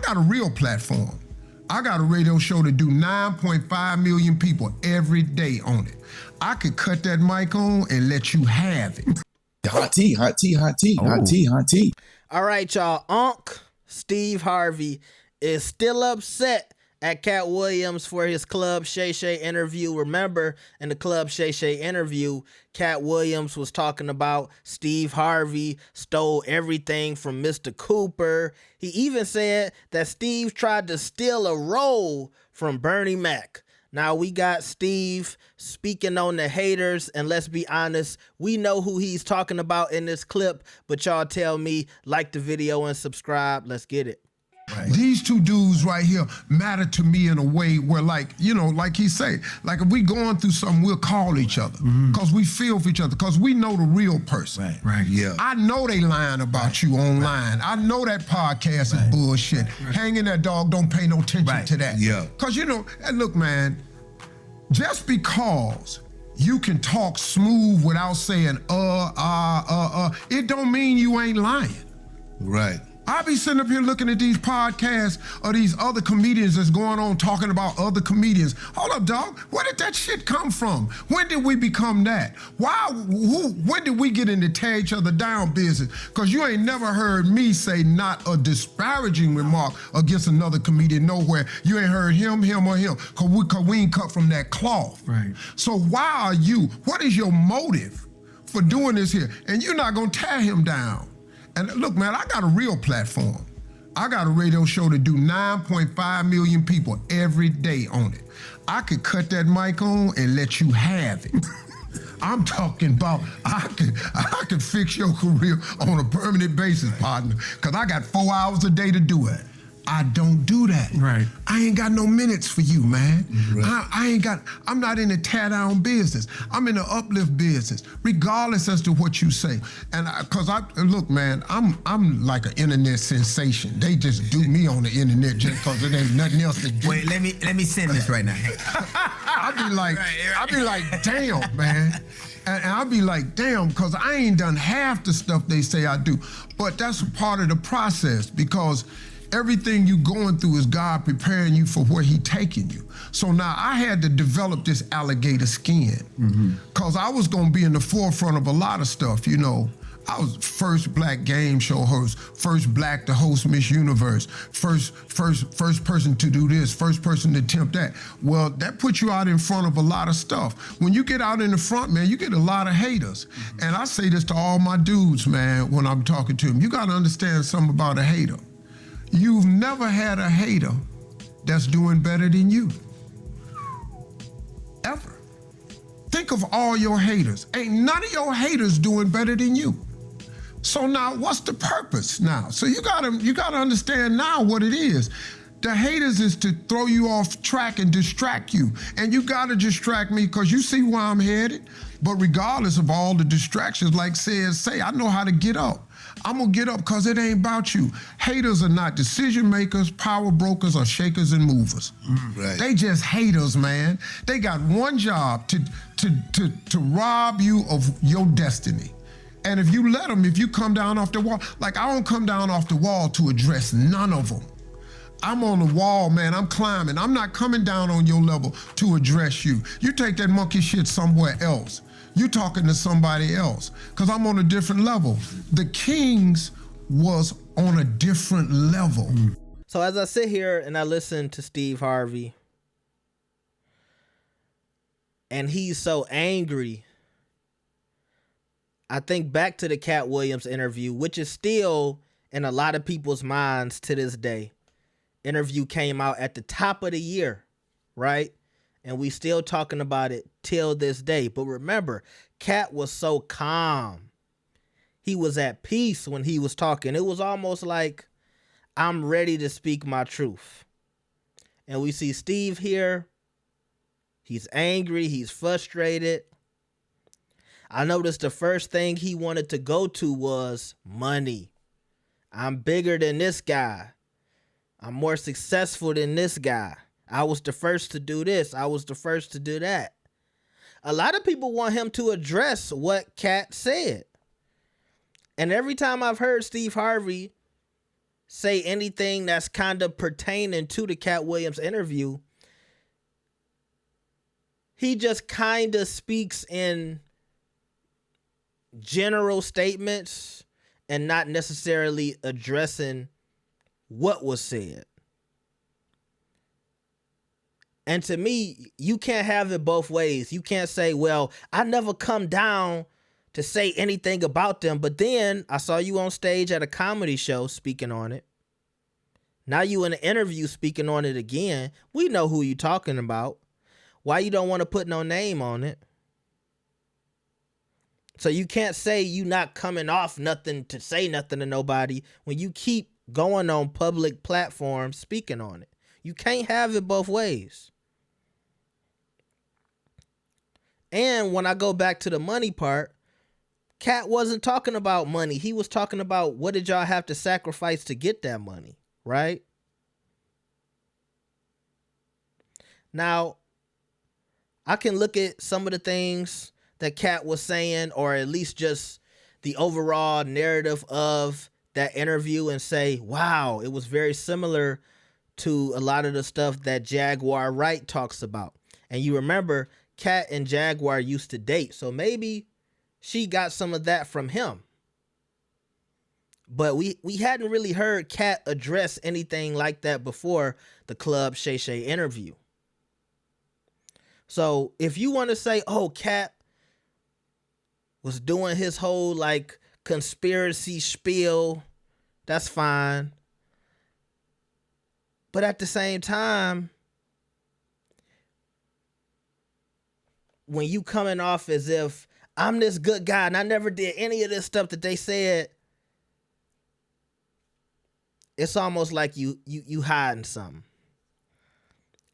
got a real platform. I got a radio show that do 9.5 million people every day on it. I could cut that mic on and let you have it. Hot tea, hot tea, hot tea, hot tea, hot tea. All right, y'all. Unc Steve Harvey is still upset at Katt Williams for his Club Shay interview. Remember, in the Club Shay interview, Katt Williams was talking about Steve Harvey stole everything from Mr. Cooper. He even said that Steve tried to steal a role from Bernie Mac. Now we got Steve speaking on the haters, and let's be honest, we know who he's talking about in this clip, but y'all tell me, like the video and subscribe. Let's get it. Right. These two dudes right here matter to me in a way where, like, you know, like he say, like if we going through something, we'll call each other because we feel for each other, because we know the real person. Right, yeah. I know they lying about you online. I know that podcast is bullshit. Hanging that dog, don't pay no attention to that. Yeah. Because, you know, and look, man, just because you can talk smooth without saying it don't mean you ain't lying. Right. I be sitting up here looking at these podcasts of these other comedians that's going on talking about other comedians. Hold up, dog. Where did that shit come from? When did we become that? When did we get into tear each other down business? Because you ain't never heard me say not a disparaging remark against another comedian nowhere. You ain't heard him, or him, because we ain't cut from that cloth. Right. So why are you, what is your motive for doing this here? And you're not going to tear him down. And look, man, I got a real platform. I got a radio show that do 9.5 million people every day on it. I could cut that mic on and let you have it. I'm talking about I could fix your career on a permanent basis, partner, because I got 4 hours a day to do it. I don't do that. Right. I ain't got no minutes for you, man. Right. I'm not in the tear down business. I'm in the uplift business, regardless as to what you say. And look, man, I'm like an internet sensation. They just do me on the internet just because there ain't nothing else to do. Wait, let me send this right now. I be like, damn, man. And I'll be like, damn, because I ain't done half the stuff they say I do. But that's part of the process, because everything you going through is God preparing you for where he taking you. So now I had to develop this alligator skin, because I was going to be in the forefront of a lot of stuff, you know. I was first black game show host, first black to host Miss Universe, first person to do this, first person to attempt that. Well, that puts you out in front of a lot of stuff. When you get out in the front, man, you get a lot of haters. And I say this to all my dudes, man, when I'm talking to them. You got to understand something about a hater. You've never had a hater that's doing better than you. Ever. Think of all your haters. Ain't none of your haters doing better than you. So now what's the purpose now? So you gotta understand now what it is. The haters is to throw you off track and distract you. And you gotta distract me because you see where I'm headed. But regardless of all the distractions, like say, I know how to get up. I'm gonna get up because it ain't about you. Haters are not decision makers, power brokers, or shakers and movers. Right. They just haters, man. They got one job, to rob you of your destiny. And if you let them, if you come down off the wall, like I don't come down off the wall to address none of them. I'm on the wall, man, I'm climbing. I'm not coming down on your level to address you. You take that monkey shit somewhere else. You talking to somebody else, because I'm on a different level. The Kings was on a different level. So as I sit here and I listen to Steve Harvey, and he's so angry, I think back to the Katt Williams interview, which is still in a lot of people's minds to this day. Interview came out at the top of the year, right? And we still talking about it till this day. But remember, Katt was so calm. He was at peace when he was talking. It was almost like, I'm ready to speak my truth. And we see Steve here. He's angry. He's frustrated. I noticed the first thing he wanted to go to was money. I'm bigger than this guy. I'm more successful than this guy. I was the first to do this. I was the first to do that. A lot of people want him to address what Katt said. And every time I've heard Steve Harvey say anything that's kind of pertaining to the Katt Williams interview. He just kind of speaks in general statements and not necessarily addressing what was said. And to me, you can't have it both ways. You can't say, well, I never come down to say anything about them, but then I saw you on stage at a comedy show speaking on it. Now you in an interview speaking on it again. We know who you talking about. Why you don't want to put no name on it? So you can't say you not coming off nothing to say nothing to nobody when you keep going on public platforms speaking on it. You can't have it both ways. And when I go back to the money part, Katt wasn't talking about money. He was talking about what did y'all have to sacrifice to get that money, right? Now, I can look at some of the things that Katt was saying, or at least just the overall narrative of that interview, and say, wow, it was very similar to a lot of the stuff that Jaguar Wright talks about. And you remember, Katt and Jaguar used to date, so maybe she got some of that from him. But we hadn't really heard Katt address anything like that before the Club Shay interview. So if you want to say, oh, Katt was doing his whole like conspiracy spiel, that's fine. But at the same time, when you coming off as if I'm this good guy and I never did any of this stuff that they said, it's almost like you hiding something.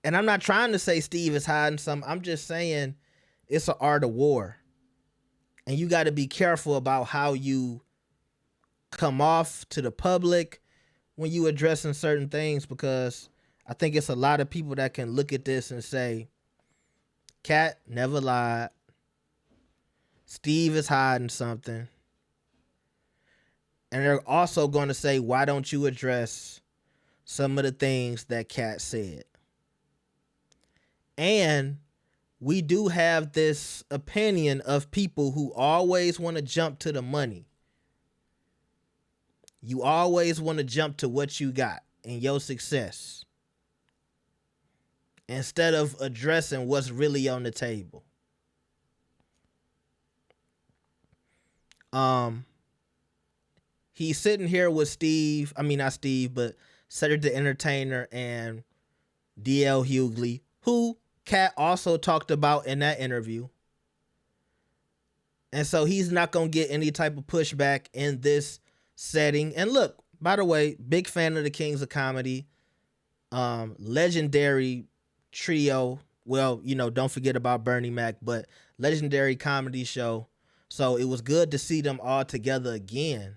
And I'm not trying to say Steve is hiding something. I'm just saying it's an art of war. And you got to be careful about how you come off to the public when you addressing certain things, because I think it's a lot of people that can look at this and say, Katt never lied. Steve is hiding something. And they're also going to say, why don't you address some of the things that Katt said? And we do have this opinion of people who always want to jump to the money. You always want to jump to what you got and your success, instead of addressing what's really on the table. He's sitting here with but Cedric the Entertainer and DL Hughley, who Katt also talked about in that interview. And so he's not going to get any type of pushback in this setting. And look, by the way, big fan of the Kings of Comedy. Legendary trio. Well, don't forget about Bernie Mac, but legendary comedy show. So it was good to see them all together again.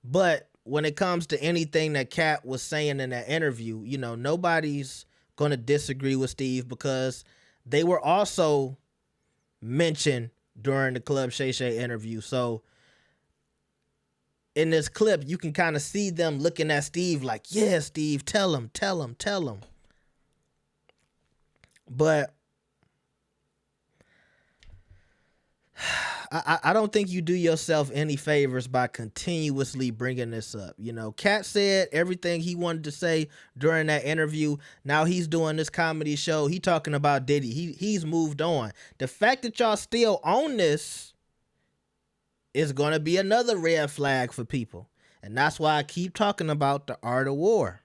But when it comes to anything that Katt was saying in that interview, nobody's going to disagree with Steve, because they were also mentioned during the Club Shay interview. So in this clip, you can kind of see them looking at Steve like, yeah, Steve, tell him. But I don't think you do yourself any favors by continuously bringing this up. Katt said everything he wanted to say during that interview. Now he's doing this comedy show. He talking about Diddy. He's moved on. The fact that y'all still own this is going to be another red flag for people. And that's why I keep talking about the art of war.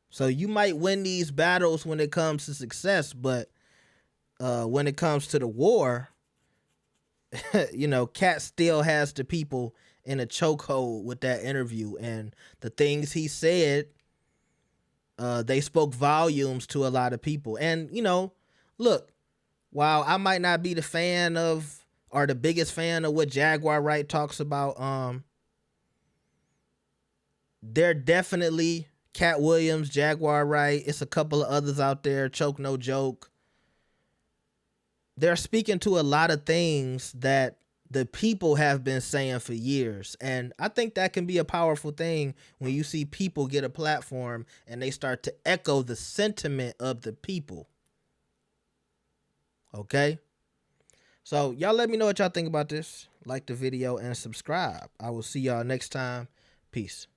So you might win these battles when it comes to success, but when it comes to the war, Katt still has the people in a chokehold with that interview, and the things he said, they spoke volumes to a lot of people. And look, while I might not be the fan of, or the biggest fan of what Jaguar Wright talks about, they're definitely Katt Williams, Jaguar Wright. It's a couple of others out there, Choke No Joke. They're speaking to a lot of things that the people have been saying for years. And I think that can be a powerful thing when you see people get a platform and they start to echo the sentiment of the people. Okay? So y'all let me know what y'all think about this. Like the video and subscribe. I will see y'all next time. Peace.